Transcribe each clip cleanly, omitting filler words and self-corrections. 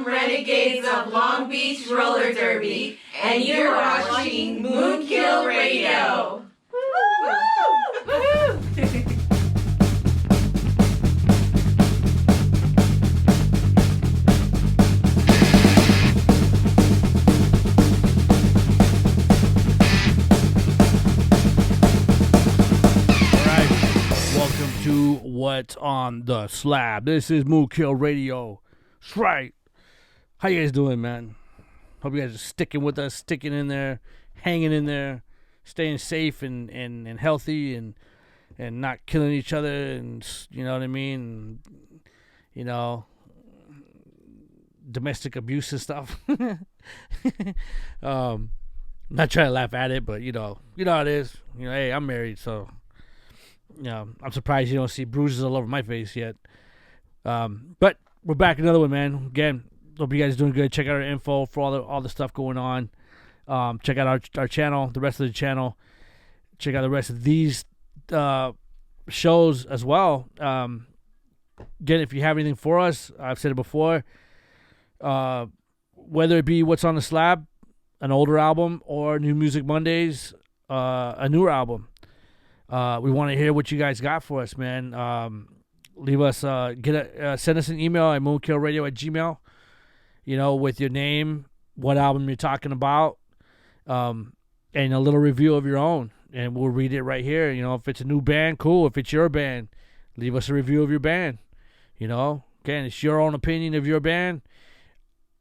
Renegades of Long Beach Roller Derby, and you're watching MoonKILL Radio. Woo! Woo! To what's on the slab. This is MoonKILL Radio. That's right. How you guys doing, man? Hope you guys are sticking with us, sticking in there, hanging in there, staying safe and healthy and not killing each other, and you know what I mean? You know, domestic abuse and stuff. Not trying to laugh at it, but you know how it is. You know, hey, I'm married, so I'm surprised you don't see bruises all over my face yet. But we're back another one, man. Again, hope you guys are doing good. Check out our info for all the stuff going on. Check out our channel, the rest of the channel. Check out the rest of these shows as well. Again, if you have anything for us, I've said it before. Whether it be what's on the slab, an older album, or New Music Mondays, a newer album. We want to hear what you guys got for us, man. Leave us, send us an email at moonkillradio@gmail.com. You know, with your name, what album you're talking about, and a little review of your own, and we'll read it right here. You know, if it's a new band, cool. If it's your band, leave us a review of your band. You know, again, it's your own opinion of your band.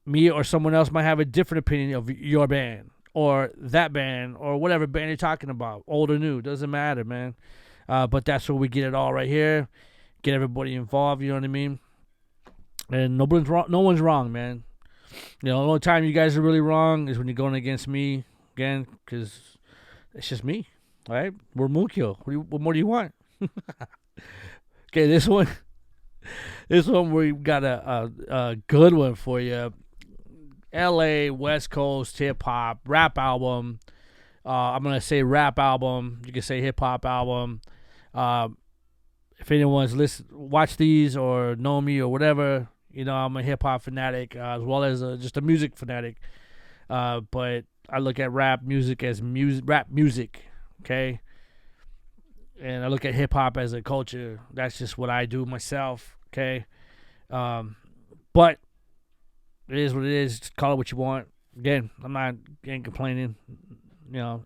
Me or someone else might have a different opinion of your band, or that band, or whatever band you're talking about, old or new, doesn't matter, man. But that's where we get it all right here, get everybody involved, you know what I mean? And no one's wrong, man. You know, the only time you guys are really wrong is when you're going against me, again, because it's just me, all right? We're MoonKILL. What more do you want? Okay, this one we've got a good one for you. LA, West Coast, hip-hop, rap album. I'm going to say rap album. You can say hip-hop album. If anyone's watch these or know me or whatever, you know, I'm a hip-hop fanatic as well as just a music fanatic. But I look at rap music as rap music, okay? And I look at hip-hop as a culture. That's just what I do myself, okay? But it is what it is. Just call it what you want. Again, ain't complaining. You know,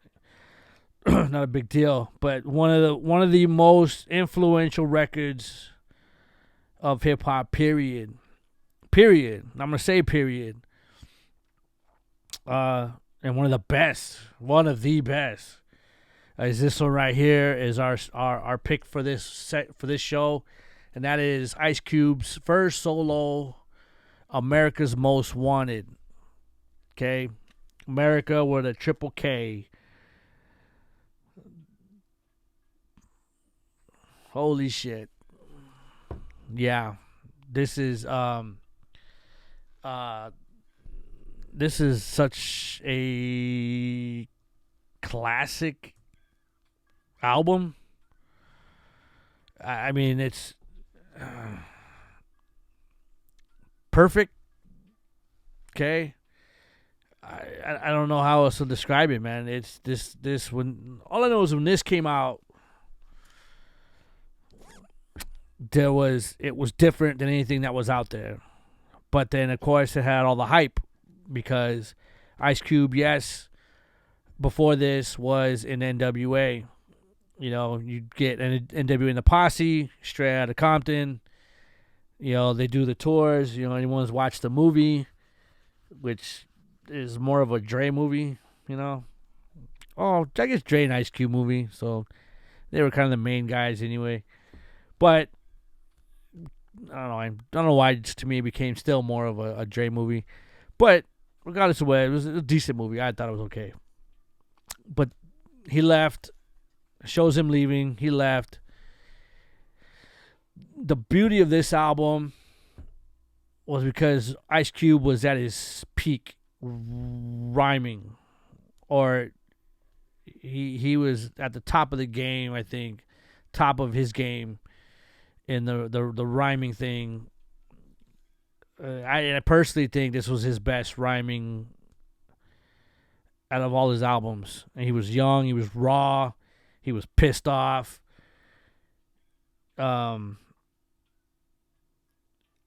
not a big deal. But one of the most influential records of hip hop. Period. I'm gonna say period. And one of the best. Is this one right here? Is our pick for this show, and that is Ice Cube's first solo. America's Most Wanted. Okay? America with a triple K. Holy shit. Yeah. This is such a classic album. I mean, it's perfect. Okay. I don't know how else to describe it, man. It's this when all I know is when this came out, it was different than anything that was out there. But then of course it had all the hype because Ice Cube, yes, before this was in NWA. You know, you'd get an NWA in the Posse, straight out of Compton. You know, they do the tours. You know, anyone's watched the movie, which is more of a Dre movie, you know. Oh, I guess Dre and Ice Cube movie. So they were kind of the main guys anyway. But I don't know why to me it became still more of a Dre movie. But regardless of what, it was a decent movie. I thought it was okay. But he left. Shows him leaving. He left. The beauty of this album was because Ice Cube was at his peak rhyming, or he was at the top of the game, I think, top of his game in the rhyming thing. I personally think this was his best rhyming out of all his albums. And he was young, he was raw, he was pissed off. And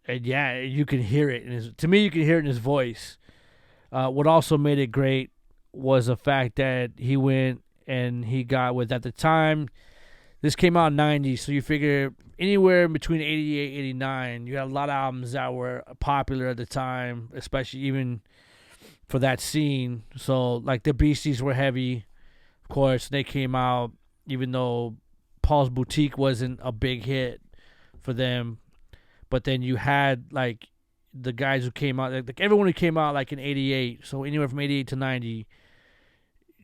yeah, you can hear it. To me, you can hear it in his voice. What also made it great was the fact that he went and he got with, at the time, this came out in 90, so you figure anywhere between 88 89, you had a lot of albums that were popular at the time, especially even for that scene. So, like, the Beasties were heavy, of course. They came out, even though Paul's Boutique wasn't a big hit for them. But then you had, like, the guys who came out, like everyone who came out, like, in 88, so anywhere from 88 to 90,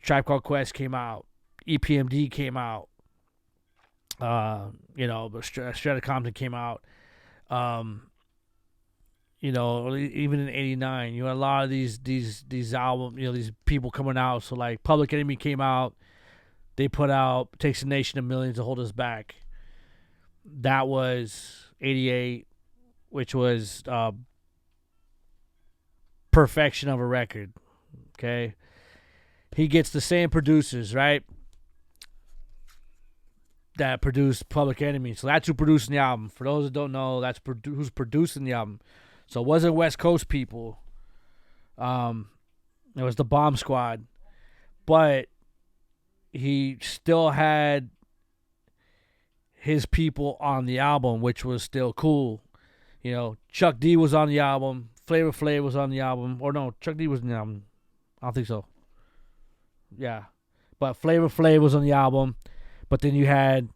Tribe Called Quest came out, EPMD came out. Strata Compton came out. Even in '89, you had a lot of these albums. These people coming out. So like Public Enemy came out. They put out "Takes a Nation of Millions to Hold Us Back." That was '88, which was perfection of a record. Okay, he gets the same producers, right? That produced Public Enemy. So that's who produced the album. For those that don't know, that's who's producing the album. So it wasn't West Coast people. It was the Bomb Squad. But he still had his people on the album, which was still cool. Chuck D was on the album. Flavor Flav was on the album. Or no, Chuck D was on the album. I don't think so. Yeah. But Flavor Flav was on the album. But then you had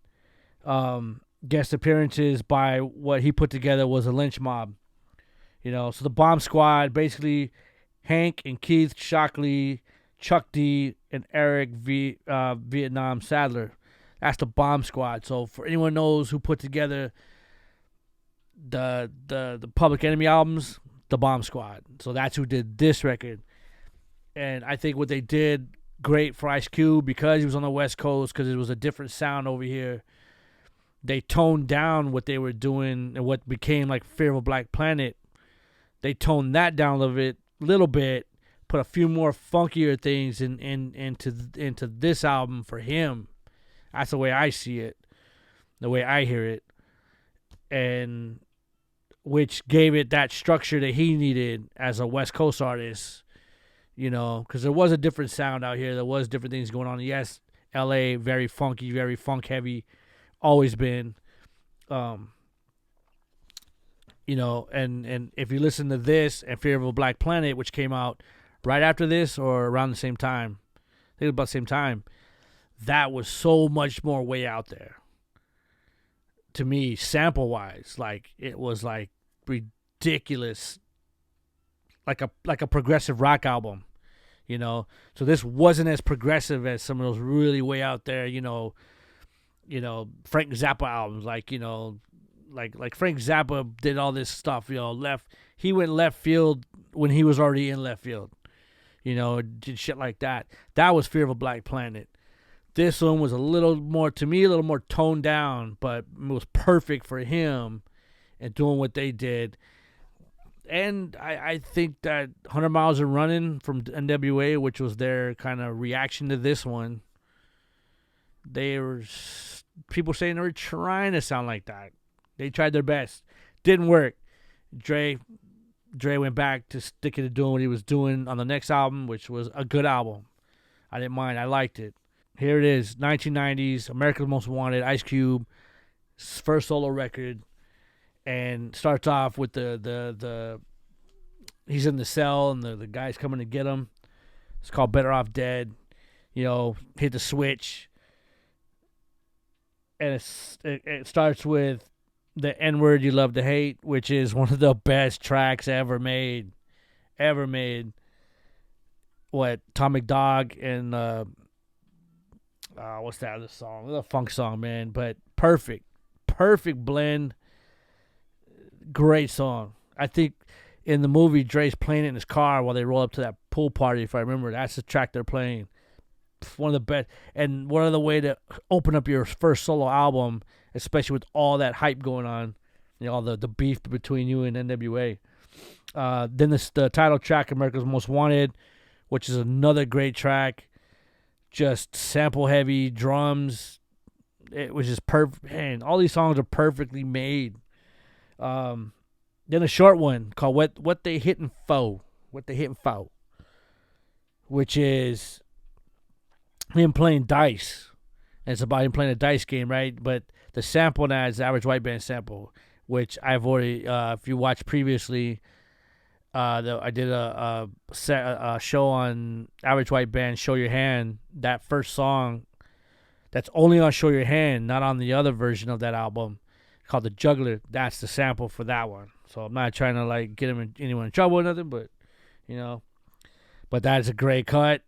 guest appearances by what he put together was a lynch mob. So the Bomb Squad, basically Hank and Keith Shockley, Chuck D, and Eric Vietnam Sadler. That's the Bomb Squad. So for anyone knows who put together the Public Enemy albums, the Bomb Squad. So that's who did this record. And I think what they did great for Ice Cube, because he was on the West Coast, because it was a different sound over here. They toned down what they were doing and what became like Fear of a Black Planet. They toned that down a little bit, put a few more funkier things into this album for him. That's the way I see it, the way I hear it, and which gave it that structure that he needed as a West Coast artist. Because there was a different sound out here. There was different things going on. Yes, L.A., very funky, very funk heavy, always been. And if you listen to this and Fear of a Black Planet, which came out right after this or around the same time, I think about the same time, that was so much more way out there. To me, sample-wise, like, it was, like, ridiculous. Like a progressive rock album, So this wasn't as progressive as some of those really way out there, Frank Zappa albums, like Frank Zappa did all this stuff, he went left field when he was already in left field, did shit like that. That was Fear of a Black Planet. This one was a little more toned down, but it was perfect for him and doing what they did. And I think that 100 Miles and Running from NWA, which was their kind of reaction to this one, people saying they were trying to sound like that. They tried their best. Didn't work. Dre went back to sticking to doing what he was doing on the next album, which was a good album. I didn't mind. I liked it. Here it is, 1990s, America's Most Wanted, Ice Cube, first solo record. And starts off with the he's in the cell and the guy's coming to get him. It's called Better Off Dead. Hit the switch. And it starts with the N-word you love to hate, which is one of the best tracks ever made. What, Atomic Dog and what's that other song? The funk song, man. But perfect blend. Great song. I think in the movie, Dre's playing it in his car while they roll up to that pool party, if I remember. That's the track they're playing. One of the best. And one of the way to open up your first solo album, especially with all that hype going on, all the beef between you and NWA. Then the title track, America's Most Wanted, which is another great track. Just sample heavy drums. It was just perfect. Man, all these songs are perfectly made. Then a short one called What They Hittin' Fo. What They Hittin' Fo. Which is him playing dice. And it's about him playing a dice game, right? But the sample now is the Average White Band sample, which I've already, if you watched previously, I did a show on Average White Band, Show Your Hand. That first song, that's only on Show Your Hand, not on the other version of that album, called The Juggler. That's the sample for that one. So I'm not trying to like get anyone in trouble or nothing, but but that is a great cut.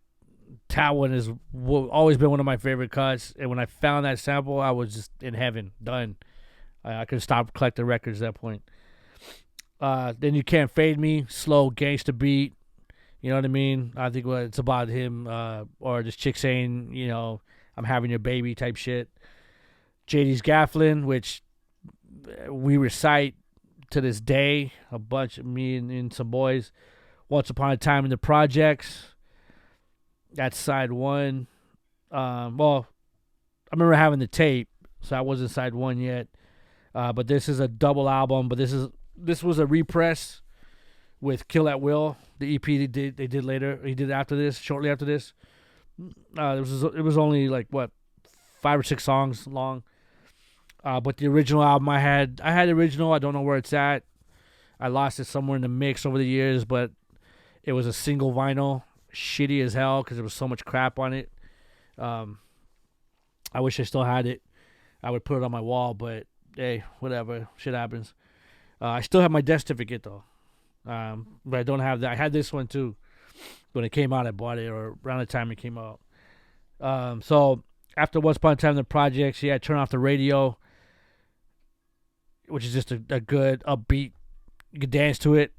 That one has always been one of my favorite cuts, and when I found that sample, I was just in heaven, done. I could stop collecting records at that point. Then You Can't Fade Me, slow gangsta beat. You know what I mean? I think it's about him or this chick saying, I'm having your baby type shit. JD's Gafflin, which we recite to this day, a bunch of me and some boys. Once Upon a Time in the Projects. That's side one. Well, I remember having the tape, so I wasn't side one yet. But this is a double album. But this was a repress with Kill at Will, the EP they did later. He did after this, shortly after this. It was only like 5 or 6 songs long. But the original album I had the original. I don't know where it's at. I lost it somewhere in the mix over the years, but it was a single vinyl, shitty as hell because there was so much crap on it. I wish I still had it. I would put it on my wall, but hey, whatever, shit happens. I still have my death certificate though, but I don't have that. I had this one too when it came out. I bought it, or around the time it came out. So after Once Upon a Time in the Projects, I Turn Off the Radio, which is just a good upbeat. You could dance to it,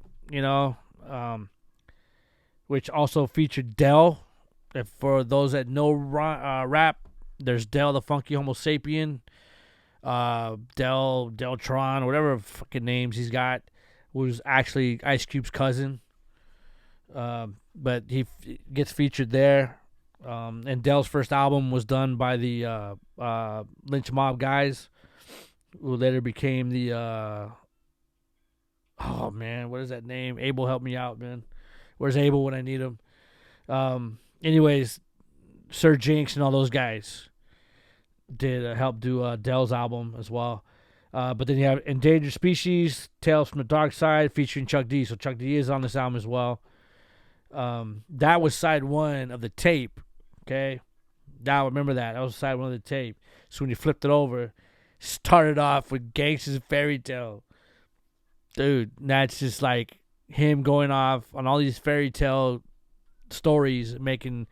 which also featured Del. If for those that know rap, there's Del the Funky Homo Sapien, Deltron, whatever fucking names he's got, who's actually Ice Cube's cousin. But he gets featured there. And Del's first album was done by the Lynch Mob guys, who later became the oh man, what is that name? Abel, help me out, man. Where's Abel when I need him? Anyways, Sir Jinx and all those guys did help do Del's album as well. But then you have Endangered Species, Tales from the Dark Side, featuring Chuck D. So Chuck D is on this album as well. That was side one of the tape. Okay, now remember that. That was side one of the tape. So when you flipped it over, started off with Gangsta's Fairy Tale. Dude, that's just like him going off on all these fairy tale stories, making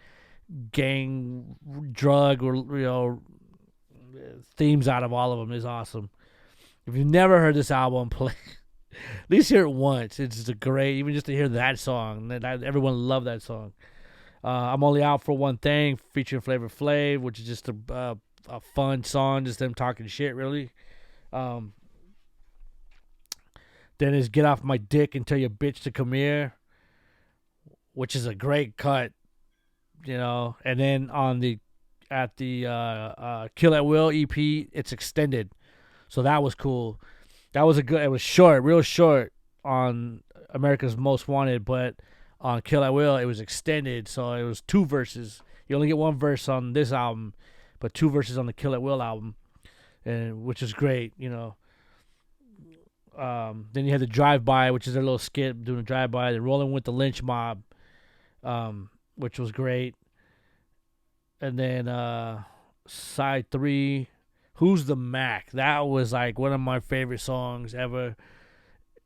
gang, drug, or themes out of all of them is awesome. If you've never heard this album, play at least hear it once. It's just a great, even just to hear that song. Everyone loved that song. I'm Only Out for One Thing, featuring Flavor Flav, which is just a fun song, just them talking shit, really. Then is Get Off My Dick and Tell Your Bitch to Come Here, which is a great cut, And then at the Kill at Will EP, it's extended, so that was cool. That was it was short, real short on America's Most Wanted, but on Kill at Will it was extended, so it was 2 verses. You only get 1 verse on this album, but 2 verses on the Kill at Will album, and which is great, Then you had the Drive By, which is their little skit doing a drive by. They're rolling with the Lynch Mob, which was great. And then side 3, Who's the Mac? That was like one of my favorite songs ever,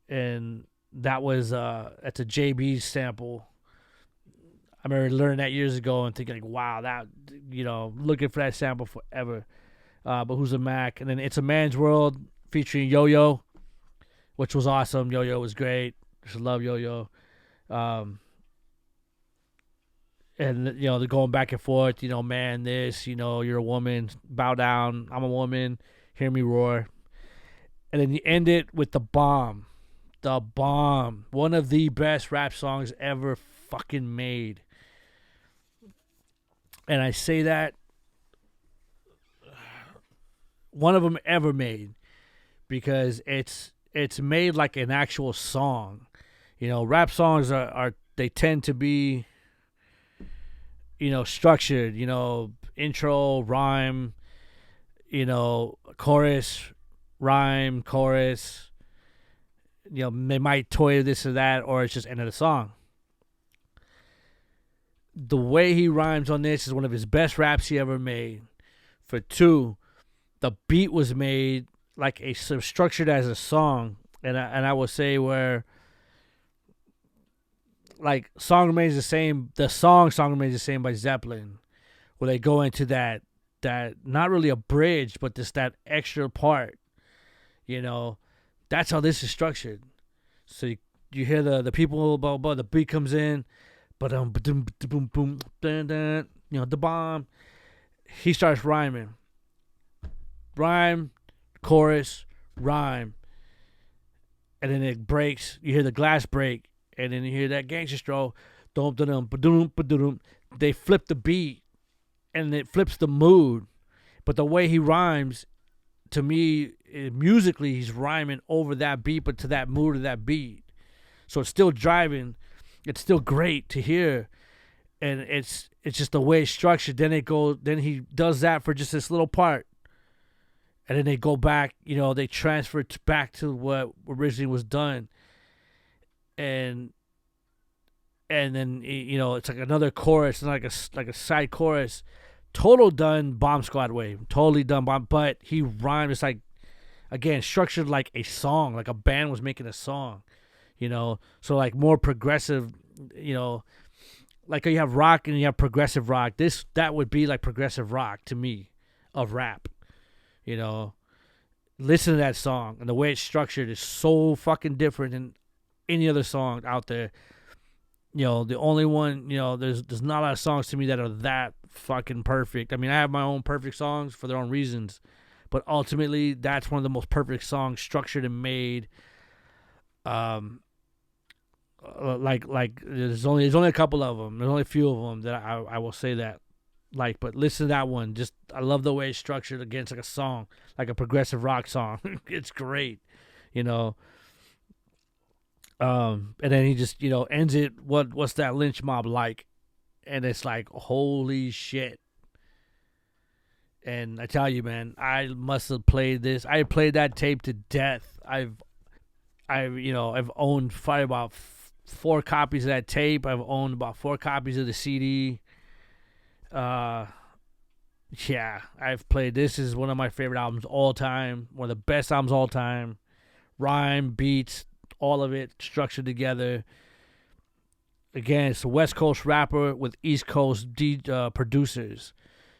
and that was it's a JB sample. I remember learning that years ago and thinking like, wow, that looking for that sample forever. But Who's the Mac? And then It's a Man's World featuring Yo-Yo, which was awesome. Yo-Yo was great. Just love Yo-Yo. And they're going back and forth. Man, this. You're a woman. Bow down. I'm a woman. Hear me roar. And then you end it with The Bomb. the bomb. One of the best rap songs ever fucking made. And I say that one of them ever made because it's made like an actual song. You know, rap songs are they tend to be, you know, structured, you know, intro, rhyme, you know, chorus, rhyme, chorus. You know, they might toy this or that, or it's just end of the song. The way he rhymes on this is one of his best raps he ever made. For two, the beat was made like structured as a song, and I will say where like song remains the same. The song remains the same by Zeppelin, where they go into that not really a bridge, but just that extra part. You know, that's how this is structured. So you hear the people, blah, blah, the beat comes in, boom, boom, boom, you know, the bomb. He starts rhyming. Rhyme, chorus, rhyme. And then it breaks. You hear the glass break. And then you hear that gangster stroll. They flip the beat. And it flips the mood. But the way he rhymes, to me, musically, he's rhyming over that beat, but to that mood of that beat. So it's still driving. It's still great to hear. And it's just the way it's structured. Then he does that for just this little part. And then they go back, you know, they transfer back to what originally was done. And then, you know, it's like another chorus, like a side chorus. Total done Bomb Squad way. Totally done Bomb. But he rhymed. It's like, again, structured like a song, like a band was making a song, you know. So like more progressive, you know, like you have rock and you have progressive rock. That would be like progressive rock to me of rap. You know, listen to that song and the way it's structured is so fucking different than any other song out there. You know, the only one, you know, there's not a lot of songs to me that are that fucking perfect. I mean, I have my own perfect songs for their own reasons, but ultimately that's one of the most perfect songs structured and made. Like there's only a couple of them. There's only a few of them that I will say that. Like, but listen to that one. Just, I love the way it's structured against like a song, like a progressive rock song. It's great, you know. And then he just, you know, ends it. What's that lynch mob like? And it's like, holy shit. And I tell you, man, I must have played this. I played that tape to death. I've owned probably about 4 copies of that tape. I've owned about 4 copies of the CD. Yeah, I've played. This is one of my favorite albums all time. One of the best albums all time. Rhyme, beats, all of it structured together. Again, it's a West Coast rapper with East Coast producers.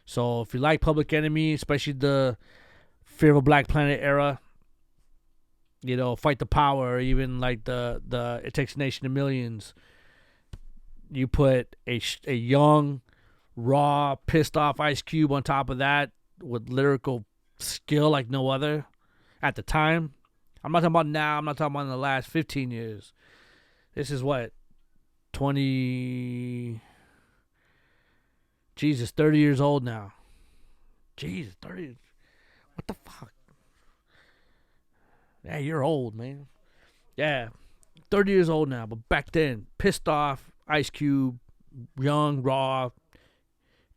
So if you like Public Enemy, especially the Fear of a Black Planet era, you know, Fight the Power, or even like the It Takes a Nation of Millions, you put a young, raw, pissed off Ice Cube on top of that with lyrical skill like no other at the time. I'm not talking about now. I'm not talking about in the last 15 years. This is what? 30 years old now. Jesus, 30. What the fuck? Yeah, you're old, man. Yeah, 30 years old now. But back then, pissed off, Ice Cube, young, raw.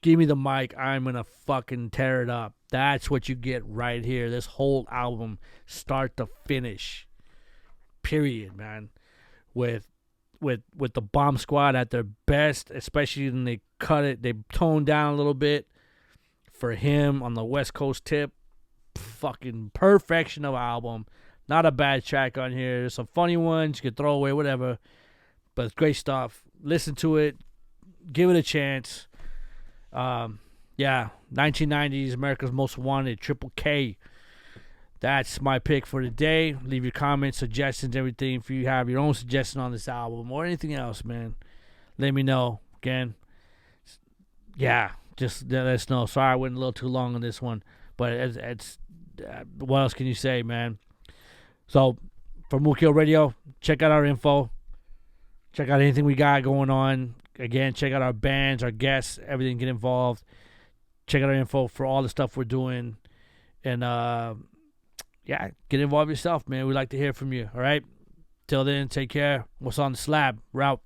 Give me the mic. I'm going to fucking tear it up. That's what you get right here. This whole album, start to finish. Period, man. With the Bomb Squad at their best, especially when they cut it, they toned down a little bit for him on the West Coast tip. Fucking perfection of album. Not a bad track on here. There's some funny ones you could throw away, whatever. But it's great stuff. Listen to it. Give it a chance. Yeah, 1990s, America's Most Wanted, Triple K. That's my pick for today. Leave your comments, suggestions, everything. If you have your own suggestion on this album or anything else, man, let me know. Again, yeah, just let us know. Sorry I went a little too long on this one, but it's what else can you say, man? So for MoonKILL Radio. Check out our info. Check out anything we got going on. Again, check out our bands, our guests, everything. Get involved. Check out our info for all the stuff we're doing. And, yeah, get involved yourself, man. We'd like to hear from you, all right? Till then, take care. What's on the slab? We're out.